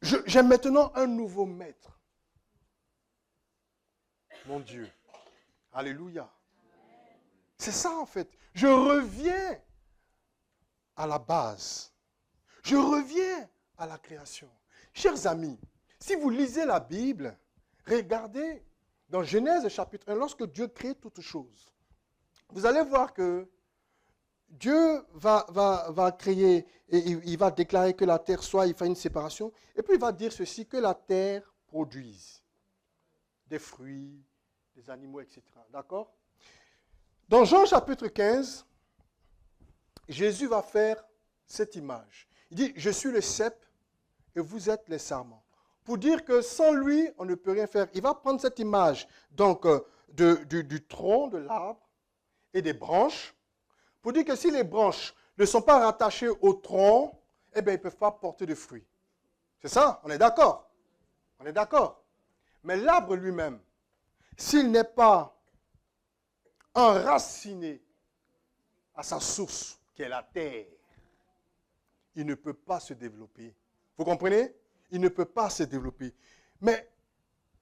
J'ai maintenant un nouveau maître. Mon Dieu. Alléluia. C'est ça en fait. Je reviens à la base. Je reviens à la création. Chers amis, si vous lisez la Bible, regardez dans Genèse chapitre 1, lorsque Dieu crée toutes choses, vous allez voir que Dieu va créer, et il va déclarer que la terre soit, il fait une séparation, et puis il va dire ceci, que la terre produise des fruits, des animaux, etc. D'accord? Dans Jean chapitre 15, Jésus va faire cette image. Il dit, je suis le cep et vous êtes les sarments. Pour dire que sans lui, on ne peut rien faire. Il va prendre cette image donc du tronc de l'arbre et des branches, pour dire que si les branches ne sont pas rattachées au tronc, eh bien, ils ne peuvent pas porter de fruits. C'est ça? On est d'accord? On est d'accord. Mais l'arbre lui-même, s'il n'est pas enraciné à sa source, qui est la terre, il ne peut pas se développer. Vous comprenez? Il ne peut pas se développer. Mais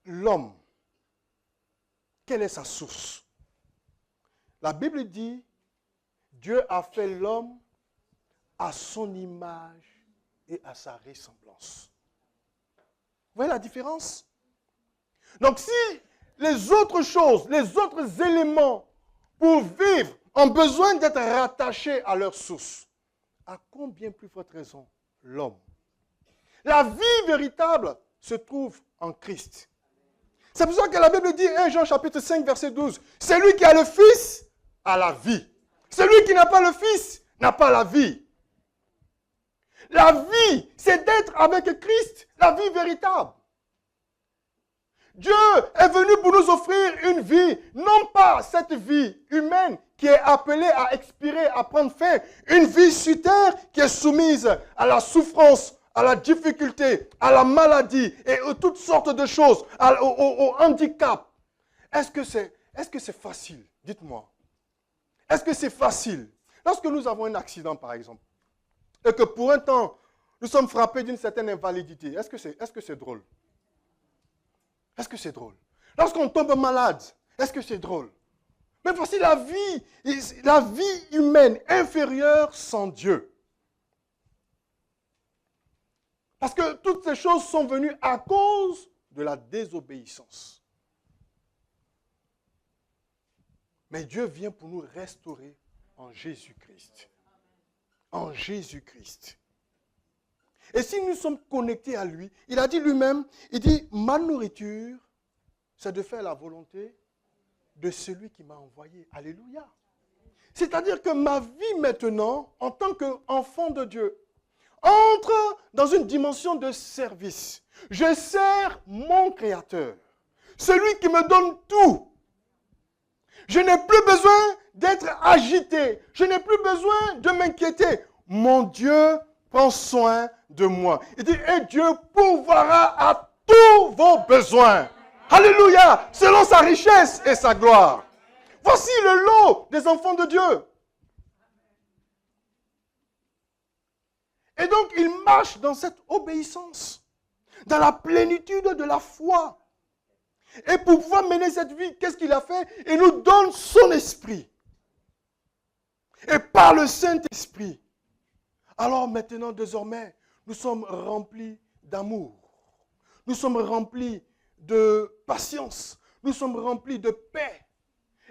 l'homme, quelle est sa source? La Bible dit, Dieu a fait l'homme à son image et à sa ressemblance. Vous voyez la différence? Donc si les autres choses, les autres éléments pour vivre ont besoin d'être rattachés à leur source, à combien plus forte raison l'homme? La vie véritable se trouve en Christ. C'est pour ça que la Bible dit, 1 Jean chapitre 5, verset 12, celui qui a le Fils a la vie. Celui qui n'a pas le Fils n'a pas la vie. La vie, c'est d'être avec Christ, la vie véritable. Dieu est venu pour nous offrir une vie, non pas cette vie humaine qui est appelée à expirer, à prendre fin, une vie sur terre qui est soumise à la souffrance, à la difficulté, à la maladie et à toutes sortes de choses, au handicap. Est-ce que c'est facile? Dites-moi. Est-ce que c'est facile? Lorsque nous avons un accident, par exemple, et que pour un temps, nous sommes frappés d'une certaine invalidité, est-ce que c'est drôle? Est-ce que c'est drôle? Lorsqu'on tombe malade, est-ce que c'est drôle? Mais voici la vie humaine inférieure sans Dieu. Parce que toutes ces choses sont venues à cause de la désobéissance. Mais Dieu vient pour nous restaurer en Jésus-Christ. En Jésus-Christ. Et si nous sommes connectés à lui, il a dit lui-même, il dit, ma nourriture, c'est de faire la volonté de celui qui m'a envoyé. Alléluia. C'est-à-dire que ma vie maintenant, en tant qu'enfant de Dieu, entre dans une dimension de service. Je sers mon Créateur, celui qui me donne tout. Je n'ai plus besoin d'être agité. Je n'ai plus besoin de m'inquiéter. Mon Dieu prend soin de moi. Il dit, et Dieu pourvoira à tous vos besoins. Alléluia, selon sa richesse et sa gloire. Voici le lot des enfants de Dieu. Et donc, il marche dans cette obéissance, dans la plénitude de la foi. Et pour pouvoir mener cette vie, qu'est-ce qu'il a fait? Il nous donne son esprit. Et par le Saint-Esprit, alors maintenant, désormais, nous sommes remplis d'amour. Nous sommes remplis de patience. Nous sommes remplis de paix.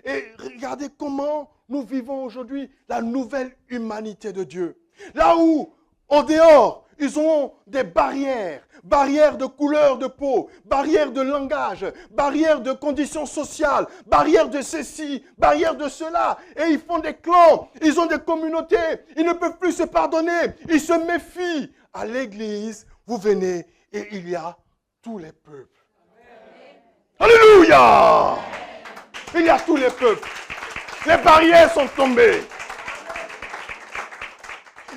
Et regardez comment nous vivons aujourd'hui la nouvelle humanité de Dieu. Là où, au dehors, ils ont des barrières de couleur de peau, barrières de langage, barrières de conditions sociales, barrières de ceci, barrières de cela. Et ils font des clans, ils ont des communautés, ils ne peuvent plus se pardonner, ils se méfient. À l'église, vous venez et il y a tous les peuples. Alléluia! Il y a tous les peuples. Les barrières sont tombées.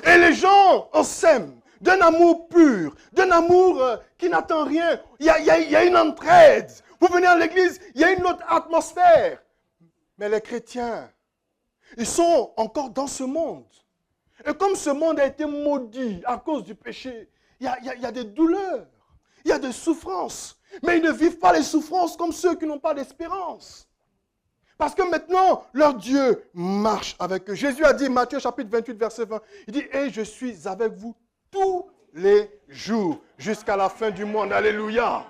Et les gens en s'aiment d'un amour pur, d'un amour qui n'attend rien. Il y a une entraide. Vous venez à l'église, il y a une autre atmosphère. Mais les chrétiens, ils sont encore dans ce monde. Et comme ce monde a été maudit à cause du péché, il y a des douleurs, il y a des souffrances. Mais ils ne vivent pas les souffrances comme ceux qui n'ont pas d'espérance. Parce que maintenant, leur Dieu marche avec eux. Jésus a dit, Matthieu chapitre 28, verset 20, il dit, « Et je suis avec vous tous les jours, jusqu'à la fin du monde. » Alléluia.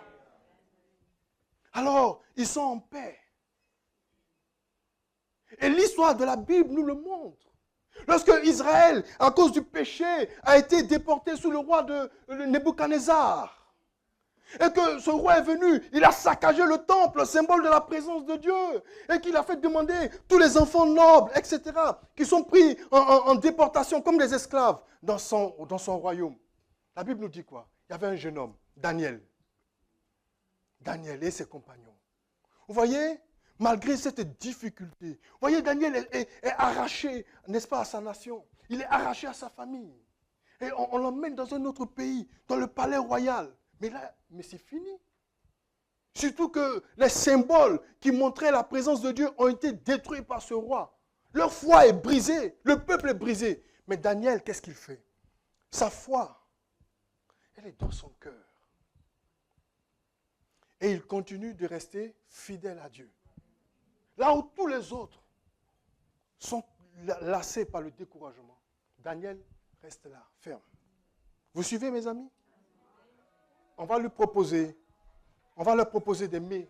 Alors, ils sont en paix. Et l'histoire de la Bible nous le montre. Lorsque Israël, à cause du péché, a été déporté sous le roi de Nebuchadnezzar, et que ce roi est venu, il a saccagé le temple, symbole de la présence de Dieu, et qu'il a fait demander tous les enfants nobles, etc., qui sont pris en déportation comme des esclaves dans son royaume. La Bible nous dit quoi? Il y avait un jeune homme, Daniel et ses compagnons. Vous voyez, malgré cette difficulté, vous voyez, Daniel est arraché, n'est-ce pas, à sa nation. Il est arraché à sa famille. Et on l'emmène dans un autre pays, dans le palais royal. Mais c'est fini. Surtout que les symboles qui montraient la présence de Dieu ont été détruits par ce roi. Leur foi est brisée, le peuple est brisé. Mais Daniel, qu'est-ce qu'il fait? Sa foi, elle est dans son cœur. Et il continue de rester fidèle à Dieu. Là où tous les autres sont lassés par le découragement, Daniel reste là, ferme. Vous suivez, mes amis? On va leur proposer des mets.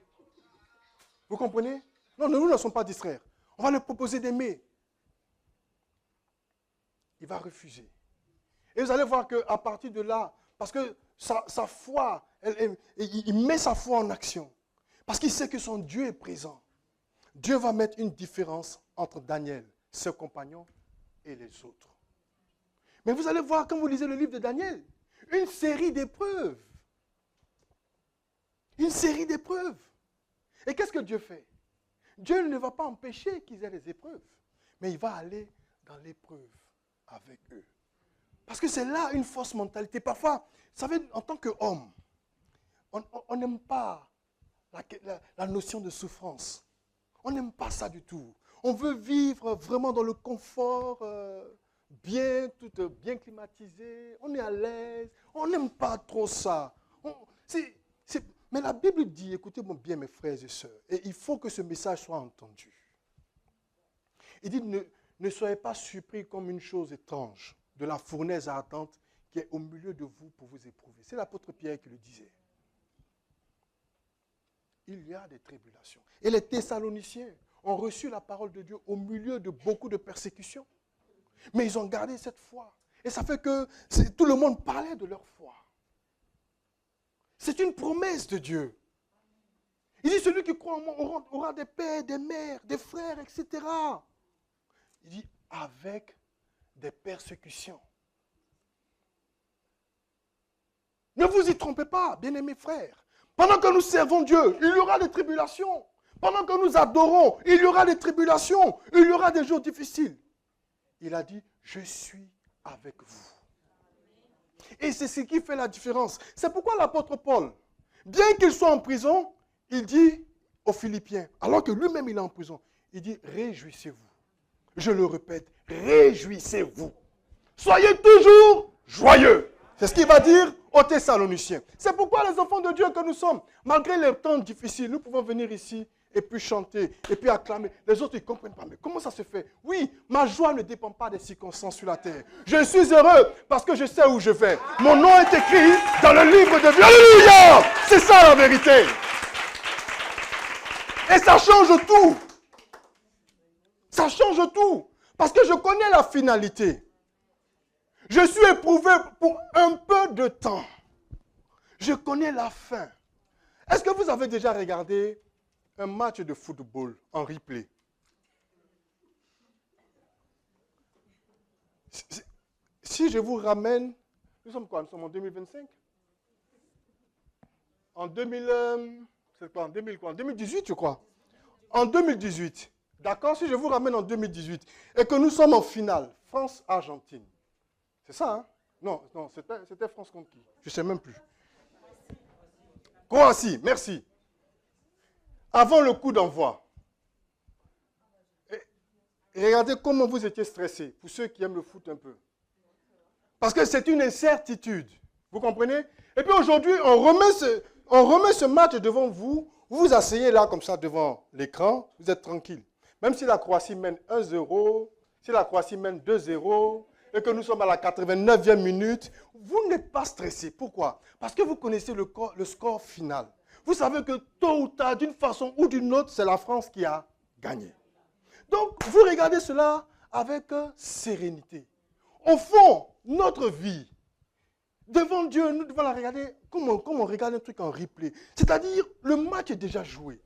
Vous comprenez? Non, nous ne sommes pas distraire. On va leur proposer des mets. Il va refuser. Et vous allez voir qu'à partir de là, parce que sa foi, il met sa foi en action. Parce qu'il sait que son Dieu est présent. Dieu va mettre une différence entre Daniel, ses compagnons et les autres. Mais vous allez voir, quand vous lisez le livre de Daniel, une série d'épreuves. Une série d'épreuves. Et qu'est-ce que Dieu fait? Dieu ne va pas empêcher qu'ils aient des épreuves, mais il va aller dans l'épreuve avec eux. Parce que c'est là une fausse mentalité. Parfois, vous savez, en tant qu'homme, on n'aime pas la notion de souffrance. On n'aime pas ça du tout. On veut vivre vraiment dans le confort, bien climatisé. On est à l'aise. On n'aime pas trop ça. Mais la Bible dit, écoutez-moi bien mes frères et sœurs, et il faut que ce message soit entendu. Il dit, ne soyez pas surpris comme une chose étrange de la fournaise ardente qui est au milieu de vous pour vous éprouver. C'est l'apôtre Pierre qui le disait. Il y a des tribulations. Et les Thessaloniciens ont reçu la parole de Dieu au milieu de beaucoup de persécutions. Mais ils ont gardé cette foi. Et ça fait que tout le monde parlait de leur foi. C'est une promesse de Dieu. Il dit, celui qui croit en moi aura des pères, des mères, des frères, etc. Il dit, avec des persécutions. Ne vous y trompez pas, bien-aimés frères. Pendant que nous servons Dieu, il y aura des tribulations. Pendant que nous adorons, il y aura des tribulations. Il y aura des jours difficiles. Il a dit, je suis avec vous. Et c'est ce qui fait la différence. C'est pourquoi l'apôtre Paul, bien qu'il soit en prison, il dit aux Philippiens, alors que lui-même il est en prison, il dit, réjouissez-vous. Je le répète, réjouissez-vous. Soyez toujours joyeux. C'est ce qu'il va dire aux Thessaloniciens. C'est pourquoi les enfants de Dieu que nous sommes, malgré les temps difficiles, nous pouvons venir ici et puis chanter, et puis acclamer. Les autres, ils ne comprennent pas. Mais comment ça se fait? Oui, ma joie ne dépend pas des circonstances sur la terre. Je suis heureux parce que je sais où je vais. Mon nom est écrit dans le livre de Dieu. Alléluia! C'est ça la vérité. Et ça change tout. Ça change tout. Parce que je connais la finalité. Je suis éprouvé pour un peu de temps. Je connais la fin. Est-ce que vous avez déjà regardé un match de football en replay? Si je vous ramène, nous sommes quoi? Nous sommes en 2025? En 2018, je crois. En 2018. D'accord? Si je vous ramène en 2018 et que nous sommes en finale, France-Argentine. C'est ça, hein? Non, c'était France contre qui? Je ne sais même plus. Croatie, merci. Avant le coup d'envoi. Regardez comment vous étiez stressés, pour ceux qui aiment le foot un peu. Parce que c'est une incertitude. Vous comprenez? Et puis aujourd'hui, on remet ce match devant vous. Vous vous asseyez là comme ça devant l'écran. Vous êtes tranquille. Même si la Croatie mène 1-0, si la Croatie mène 2-0, et que nous sommes à la 89e minute, vous n'êtes pas stressé. Pourquoi? Parce que vous connaissez le score final. Vous savez que tôt ou tard, d'une façon ou d'une autre, c'est la France qui a gagné. Donc, vous regardez cela avec sérénité. Au fond, notre vie, devant Dieu, nous devons la regarder comme on regarde un truc en replay. C'est-à-dire, le match est déjà joué.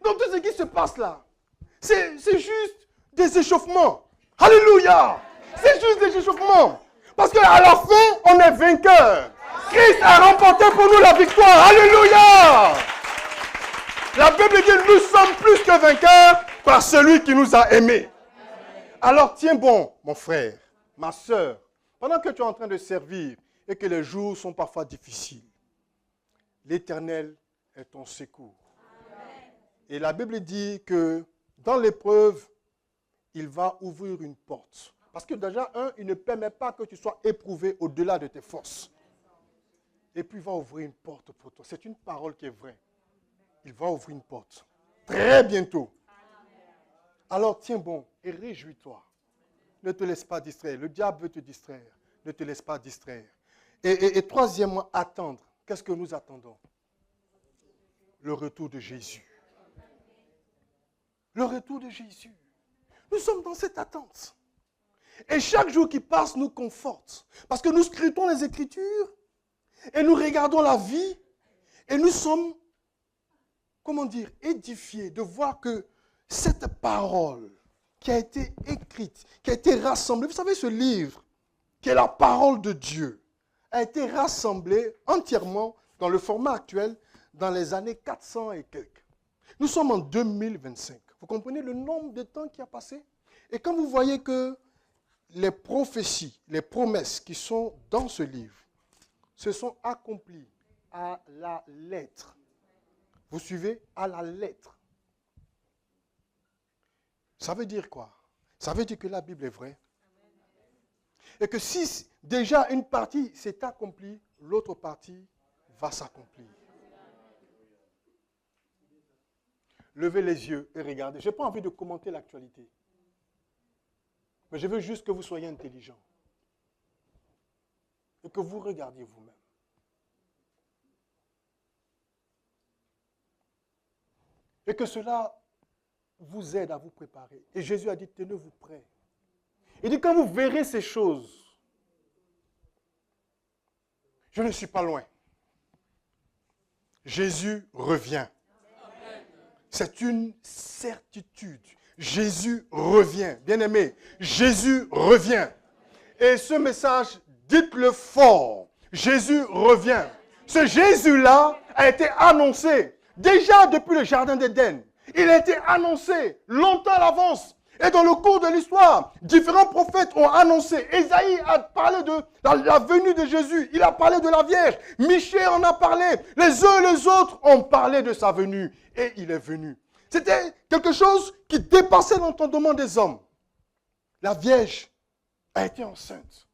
Donc, tout ce qui se passe là, c'est juste des échauffements. Alléluia! C'est juste des échauffements. Parce qu'à la fin, on est vainqueur. Christ a remporté pour nous la victoire. Alléluia! La Bible dit, nous sommes plus que vainqueurs par celui qui nous a aimés. Alors tiens bon, mon frère, ma soeur, pendant que tu es en train de servir et que les jours sont parfois difficiles, l'Éternel est ton secours. Et la Bible dit que dans l'épreuve, il va ouvrir une porte. Parce que déjà, il ne permet pas que tu sois éprouvé au-delà de tes forces. Et puis il va ouvrir une porte pour toi. C'est une parole qui est vraie. Il va ouvrir une porte. Très bientôt. Alors tiens bon et réjouis-toi. Ne te laisse pas distraire. Le diable veut te distraire. Ne te laisse pas distraire. Et troisièmement, attendre. Qu'est-ce que nous attendons? Le retour de Jésus. Le retour de Jésus. Nous sommes dans cette attente. Et chaque jour qui passe nous conforte. Parce que nous scrutons les Écritures et nous regardons la vie et nous sommes, édifiés de voir que cette parole qui a été écrite, qui a été rassemblée, vous savez ce livre qui est la parole de Dieu, a été rassemblée entièrement dans le format actuel dans les années 400 et quelques. Nous sommes en 2025. Vous comprenez le nombre de temps qui a passé? Et quand vous voyez que les prophéties, les promesses qui sont dans ce livre se sont accomplies à la lettre. Vous suivez? À la lettre. Ça veut dire quoi? Ça veut dire que la Bible est vraie. Et que si déjà une partie s'est accomplie, l'autre partie va s'accomplir. Levez les yeux et regardez. Je n'ai pas envie de commenter l'actualité. Mais je veux juste que vous soyez intelligents. Et que vous regardiez vous-même. Et que cela vous aide à vous préparer. Et Jésus a dit, tenez-vous prêts. Il dit, quand vous verrez ces choses, je ne suis pas loin. Jésus revient. C'est une certitude. Jésus revient. Bien-aimé, Jésus revient. Et ce message, dites-le fort. Jésus revient. Ce Jésus-là a été annoncé déjà depuis le jardin d'Éden. Il a été annoncé longtemps à l'avance. Et dans le cours de l'histoire, différents prophètes ont annoncé. Ésaïe a parlé de la venue de Jésus. Il a parlé de la Vierge. Michée en a parlé. Les uns et les autres ont parlé de sa venue. Et il est venu. C'était quelque chose qui dépassait l'entendement des hommes. La Vierge a été enceinte.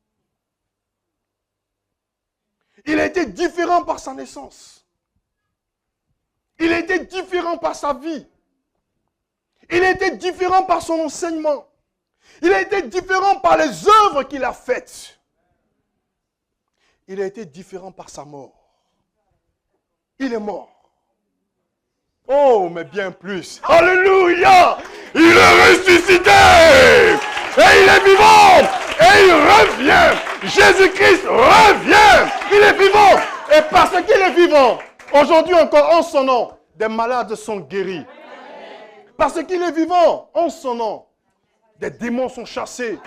Il a été différent par sa naissance. Il a été différent par sa vie. Il a été différent par son enseignement. Il a été différent par les œuvres qu'il a faites. Il a été différent par sa mort. Il est mort. Oh, mais bien plus. Alléluia! Il est ressuscité! Et il est vivant! Et il revient! Jésus-Christ revient! Il est vivant! Et parce qu'il est vivant, aujourd'hui encore en son nom, des malades sont guéris. Parce qu'il est vivant, en son nom, des démons sont chassés,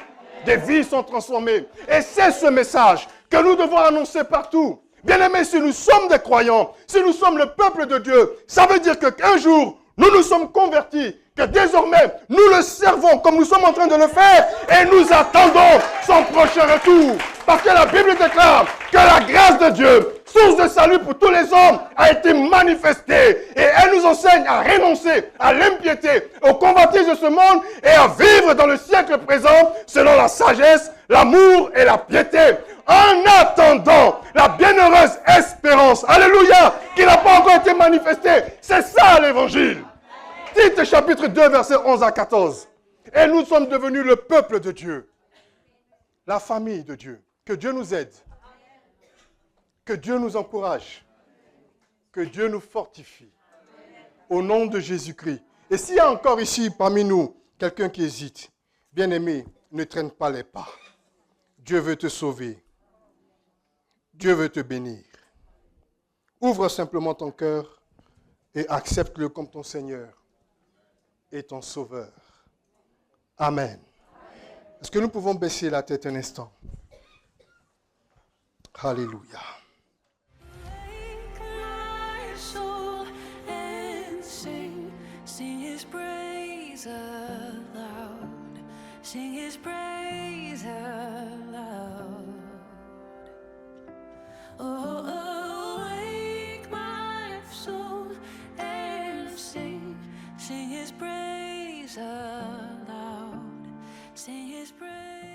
des vies sont transformées. Et c'est ce message que nous devons annoncer partout. Bien-aimés, si nous sommes des croyants, si nous sommes le peuple de Dieu, ça veut dire qu'un jour, nous nous sommes convertis, que désormais, nous le servons comme nous sommes en train de le faire et nous attendons son prochain retour. Parce que la Bible déclare que la grâce de Dieu, source de salut pour tous les hommes, a été manifestée. Et elle nous enseigne à renoncer à l'impiété, au convoitises de ce monde et à vivre dans le siècle présent selon la sagesse, l'amour et la piété. En attendant la bienheureuse espérance, alléluia, qui n'a pas encore été manifestée. C'est ça l'évangile. Tite chapitre 2, versets 11 à 14. Et nous sommes devenus le peuple de Dieu, la famille de Dieu. Que Dieu nous aide. Que Dieu nous encourage. Que Dieu nous fortifie. Au nom de Jésus-Christ. Et s'il y a encore ici parmi nous quelqu'un qui hésite, bien-aimé, ne traîne pas les pas. Dieu veut te sauver. Dieu veut te bénir. Ouvre simplement ton cœur et accepte-le comme ton Seigneur et ton Sauveur. Amen. Est-ce que nous pouvons baisser la tête un instant? Alléluia. Sing his praise aloud. Sing his praise aloud. Oh, awake my soul and sing his praise aloud. Sing his praise.